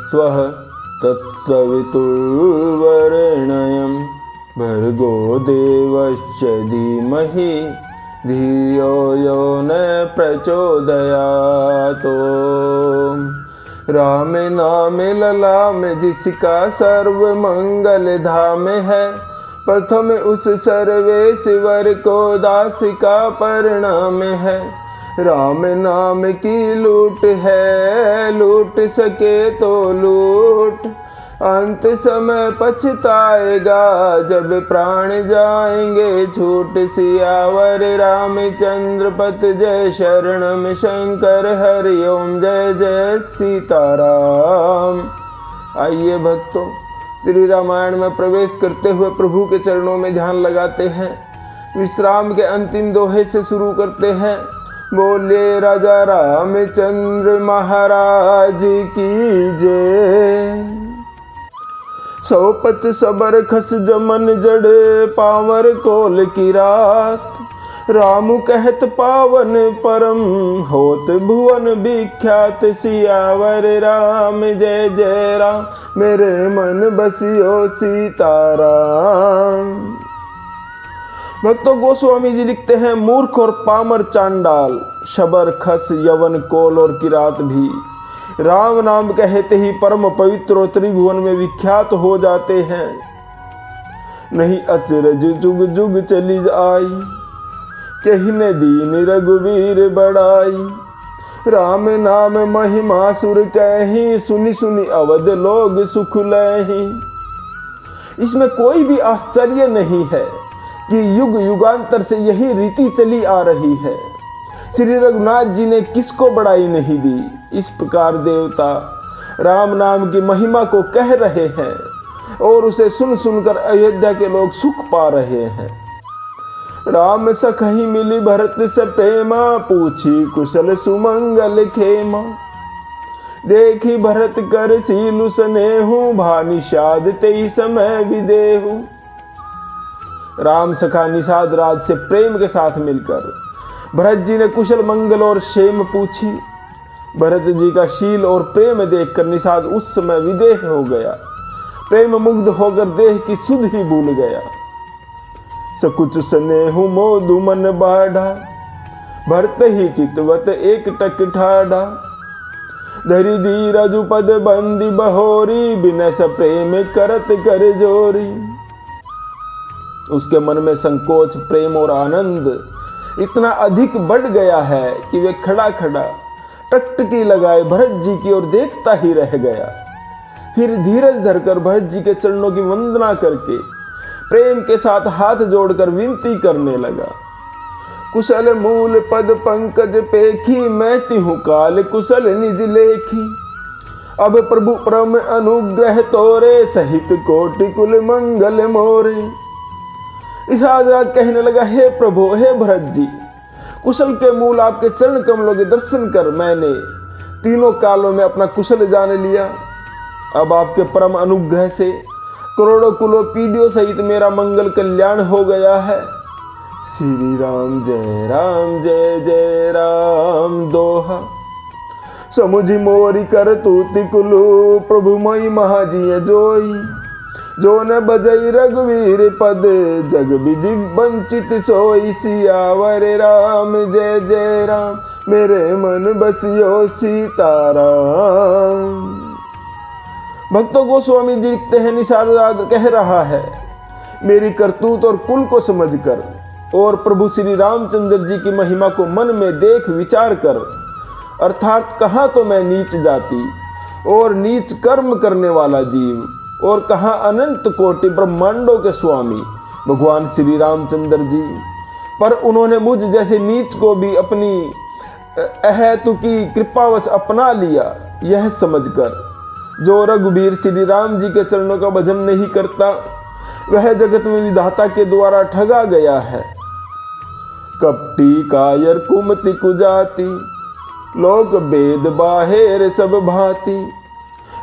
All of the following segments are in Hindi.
स्वः तत्सवितुर्वरेण्यं भर्गो देवस्य धीमहि धियो यो न प्रचोदयात्। राम नाम लला में जिसका सर्व मंगल धाम है, प्रथम उस सर्वेश्वर को दास का परिणाम है। राम नाम की लूट है, लूट सके तो लूट, अंत समय पछताएगा जब प्राण जाएंगे छूट। सियावर रामचंद्र पत जय शरणम शंकर हरि ओम जय जय सीताराम। आइए भक्तों, श्री रामायण में प्रवेश करते हुए प्रभु के चरणों में ध्यान लगाते हैं। विश्राम के अंतिम दोहे से शुरू करते हैं। बोले राजा रामचंद्र महाराज की जय। सौपच सबर खस जमन जड़े पावर कोल की रात, राम कहत पावन परम होत भुवन विख्यात। सियावर राम जय जय राम, मेरे मन बसियो सीताराम। भक्तों, गोस्वामी जी लिखते हैं, मूर्ख और पामर चांडाल, शबर खस यवन कोल और किरात भी राम नाम कहते ही परम पवित्र और त्रिभुवन में विख्यात हो जाते हैं। नहीं अचरज जुग जुग चली आई, कहने दीन रघुवीर बड़ाई। राम नाम महिमा सुर कहीं, सुनी सुनी अवध लोग सुख लहीं। इसमें कोई भी आश्चर्य नहीं है कि युग युगांतर से यही रीति चली आ रही है। श्री रघुनाथ जी ने किसको बड़ाई नहीं दी। इस प्रकार देवता राम नाम की महिमा को कह रहे हैं और उसे सुन सुनकर अयोध्या के लोग सुख पा रहे हैं। राम सखही मिली भरत से प्रेमा, पूछी कुशल सुमंगल खेमा। देखी भरत कर सीलु स्नेहु, भा निषाद तेई समय विदेहु। राम सखा निषाद राज से प्रेम के साथ मिलकर भरत जी ने कुशल मंगल और क्षेम पूछी। भरत जी का शील और प्रेम देखकर निषाद उस समय विदेह हो गया, प्रेम मुग्ध होकर देह की सुध ही भूल गया। सकुच स्नेहु मोदु मन बाढ़ा, भरत ही चितवत एक टक ठाढ़ा। धरि धीरजु पद बंदी बहोरी, बिनस प्रेम करत कर जोरी। उसके मन में संकोच, प्रेम और आनंद इतना अधिक बढ़ गया है कि वे खड़ा खड़ा टकटकी लगाए भरत जी की ओर देखता ही रह गया। फिर धीरज धरकर भरत जी के चरणों की वंदना करके प्रेम के साथ हाथ जोड़कर विनती करने लगा। कुशल मूल पद पंकज पेखी, मैं तिहु काल कुशल निज लेखी। अब प्रभु परम अनुग्रह तोरे, सहित कोटि कुल मंगल मोरे। निषाद राज कहने लगा, हे प्रभु, हे भरत जी, कुशल के मूल आपके चरण कमलों के दर्शन कर मैंने तीनों कालों में अपना कुशल जान लिया। अब आपके परम अनुग्रह से करोड़ों कुलों पीढ़ियों सहित मेरा मंगल कल्याण हो गया है। श्री राम जय जय राम दोहा। समुझ मोरी कर तूति कुलु, प्रभु मई महाजिय जोई। जो न बजई रघुवीर पद, जग विधि वंचित सोई। सियावर राम जय जय राम, मेरे मन बसियो सीताराम। भक्तों, गोस्वामी जी लिखते हैं, निषाद राज कह रहा है, मेरी करतूत और कुल को समझकर और प्रभु श्री रामचंद्र जी की महिमा को मन में देख विचार कर, अर्थात कहाँ तो मैं नीच जाति और नीच कर्म करने वाला जीव, और कहाँ अनंत कोटि ब्रह्मांडों के स्वामी भगवान श्री रामचंद्र जी, पर उन्होंने मुझ जैसे नीच को भी अपनी अहेतुकी कृपावश अपना लिया। यह समझकर जो रघुवीर श्री राम जी के चरणों का भजन नहीं करता, वह जगत में विधाता के द्वारा ठगा गया है। कपटी कायर कुमति कुजाति, लोक वेद बाहेर सब भांति।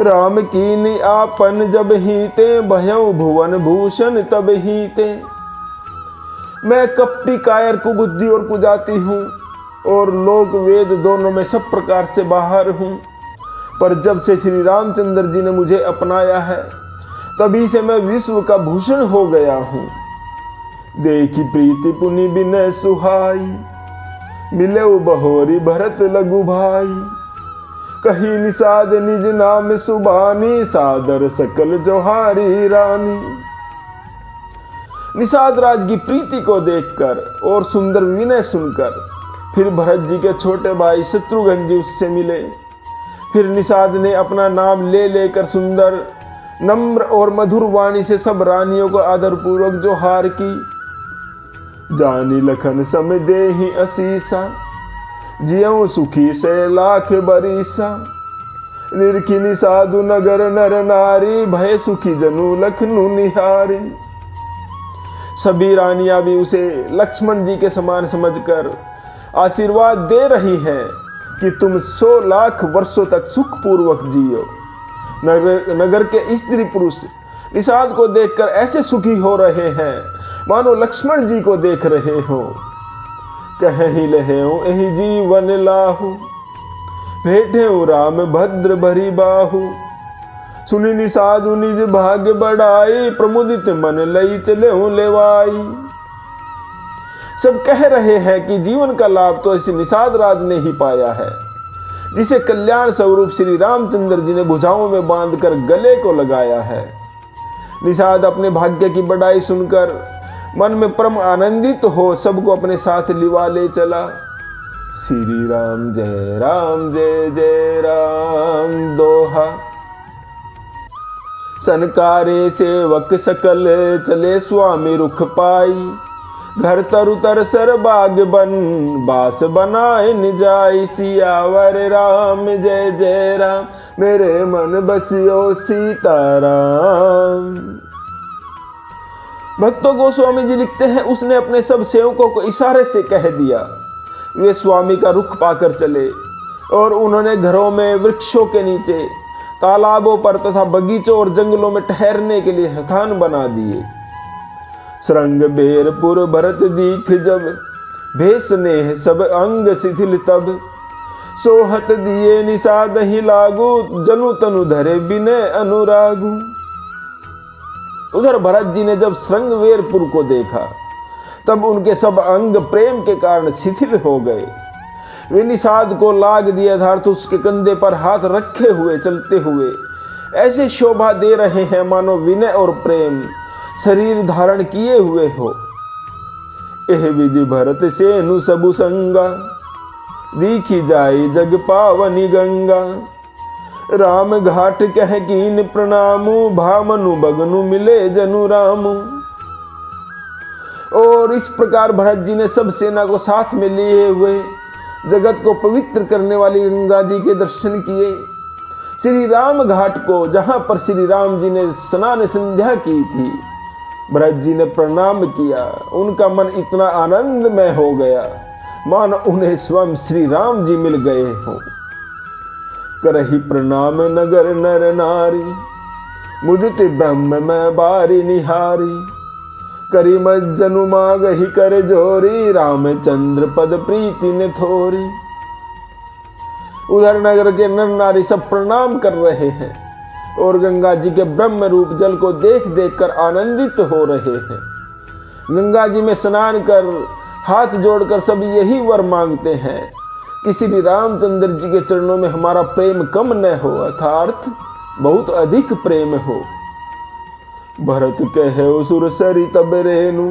राम कीनी आपन जब हीते, भयउ भुवन भूषण तब हीते। मैं कपटी कायर कुबुद्धि और कुजाति हूँ और लोक वेद दोनों में सब प्रकार से बाहर हूँ। पर जब से श्री रामचंद्र जी ने मुझे अपनाया है तभी से मैं विश्व का भूषण हो गया हूँ। देखी प्रीति पुनि बिनय सुहाई, मिले बहोरी भरत लघु भाई। कही निषाद निज नाम सुबानी, सादर सकल जोहारी रानी। निषाद राज की प्रीति को देखकर और सुंदर विनय सुनकर फिर भरत जी के छोटे भाई शत्रुघ्न जी उससे मिले। फिर निषाद ने अपना नाम ले लेकर सुंदर नम्र और मधुर वाणी से सब रानियों को आदर पूर्वक जोहार की। जानी लखन सम देहि असीसा, जियऊ सुखी से लाख बरीसा। निरखिनी साधु नगर नर नारी, भय सुखी जनु लखनु निहारी। सभी रानियां भी उसे लक्ष्मण जी के समान समझकर आशीर्वाद दे रही हैं कि तुम 100 लाख वर्षों तक सुखपूर्वक जियो। नगर के स्त्री पुरुष निषाद को देखकर ऐसे सुखी हो रहे हैं मानो लक्ष्मण जी को देख रहे हो। कहीं लहे यही जीवन लाहू, भेटे राम भद्र भरी बाहू। सुनी निषादु निज भाग्य बढ़ाई, प्रमुदित मन लई चले लेवाई। सब कह रहे हैं कि जीवन का लाभ तो इस निषाद राज ने ही पाया है, जिसे कल्याण स्वरूप श्री रामचंद्र जी ने भुजाओं में बांधकर गले को लगाया है। निषाद अपने भाग्य की बढ़ाई सुनकर मन में परम आनंदित हो सबको अपने साथ लिवा ले चला। श्री राम जय जय राम दोहा। सनकारे सेवक सकल चले स्वामी रुख पाई। घर तरु तर सर बाग बन, बास बनाए निजाई। सियावर राम जय जय राम, मेरे मन बसियो सीताराम। भक्तों गोस्वामी जी लिखते हैं, उसने अपने सब सेवकों को इशारे से कह दिया। वे स्वामी का रुख पाकर चले और उन्होंने घरों में, वृक्षों के नीचे, तालाबों पर तथा बगीचों और जंगलों में ठहरने के लिए स्थान बना दिए। श्रृंग बेरपुर भरत दीख जब, भेष नेह सब अंग शिथिल तब। सोहत दिए निषाद ही लागू, जनु तनु धरे बिने अनुरागु। उधर भरत जी ने जब श्रृंगवेरपुर को देखा तब उनके सब अंग प्रेम के कारण शिथिल हो गए। वे निषाद को लाग दिए अर्थात उसके कंधे पर हाथ रखे हुए चलते हुए ऐसे शोभा दे रहे हैं मानो विनय और प्रेम शरीर धारण किए हुए हो। एह विधि भरत सेनु सबु संगा, दीखी जाई जग पावनी गंगा। राम घाट कह कीन प्रणामु, भामनु बगनु मिले जनु रामु। और इस प्रकार भरत जी ने सब सेना को साथ में लिए हुए जगत को पवित्र करने वाली गंगा जी के दर्शन किए। श्री राम घाट को, जहां पर श्री राम जी ने स्नान संध्या की थी, भरत जी ने प्रणाम किया। उनका मन इतना आनंदमय हो गया मानो उन्हें स्वयं श्री राम जी मिल गए हों। करहि प्रणाम नगर नर नारी, मुदित ब्रह्म मैं बारी निहारी। करी मज्जनु मागहि कर जोरी, रामचंद्र पद प्रीति ने थोरी। उधर नगर के नर नारी सब प्रणाम कर रहे हैं और गंगा जी के ब्रह्म रूप जल को देख देख कर आनंदित हो रहे हैं। गंगा जी में स्नान कर हाथ जोड़कर सब यही वर मांगते हैं कि श्री रामचंद्र जी के चरणों में हमारा प्रेम कम न हो, अर्थात बहुत अधिक प्रेम हो। भरत कहे सुर सरी तब रेनु,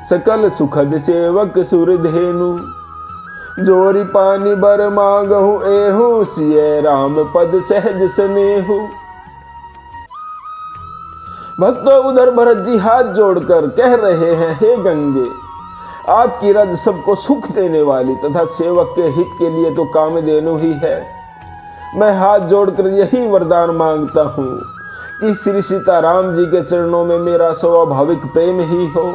सकल सुखद सेवक सुर धेनु। जोरी पानी बर मांगहु एहु, सिय राम पद सहज स्नेहु। भक्तों उधर भरत जी हाथ जोड़कर कह रहे हैं, हे गंगे, आपकी रज सबको सुख देने वाली तथा सेवक के हित के लिए तो कामधेनु ही है। मैं हाथ जोड़कर यही वरदान मांगता हूँ कि श्री सीताराम जी के चरणों में मेरा स्वाभाविक प्रेम ही हो,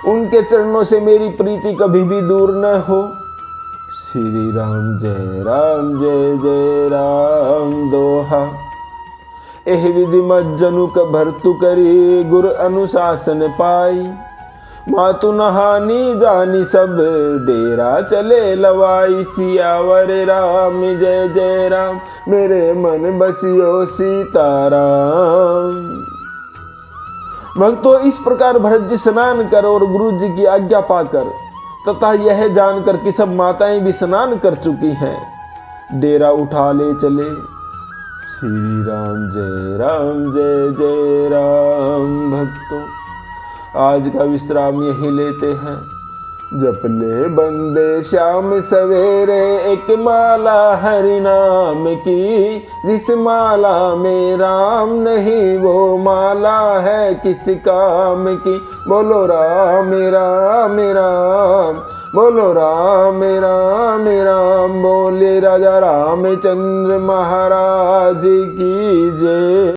उनके चरणों से मेरी प्रीति कभी भी दूर न हो। श्री राम जय जय राम दोहा। एह विधि मज्जनु क भरतु करी, गुर अनुशासन पाई। मातु नहानी जानी सब, डेरा चले लवाई, सियावर राम जय जय राम, मेरे मन बसियो सीताराम। भक्तों, इस प्रकार भरत जी स्नान कर और गुरु जी की आज्ञा पाकर तथा यह जानकर कि सब माताएं भी स्नान कर चुकी हैं, डेरा उठा ले चले। श्री राम जय जय राम। भक्तों, आज का विश्राम यही लेते हैं। जप ले बंदे श्याम सवेरे, एक माला हरि नाम की, जिस माला में राम नहीं वो माला है किस काम की। बोलो राम राम राम, बोलो राम राम राम, बोले राजा रामचंद्र महाराज की जय।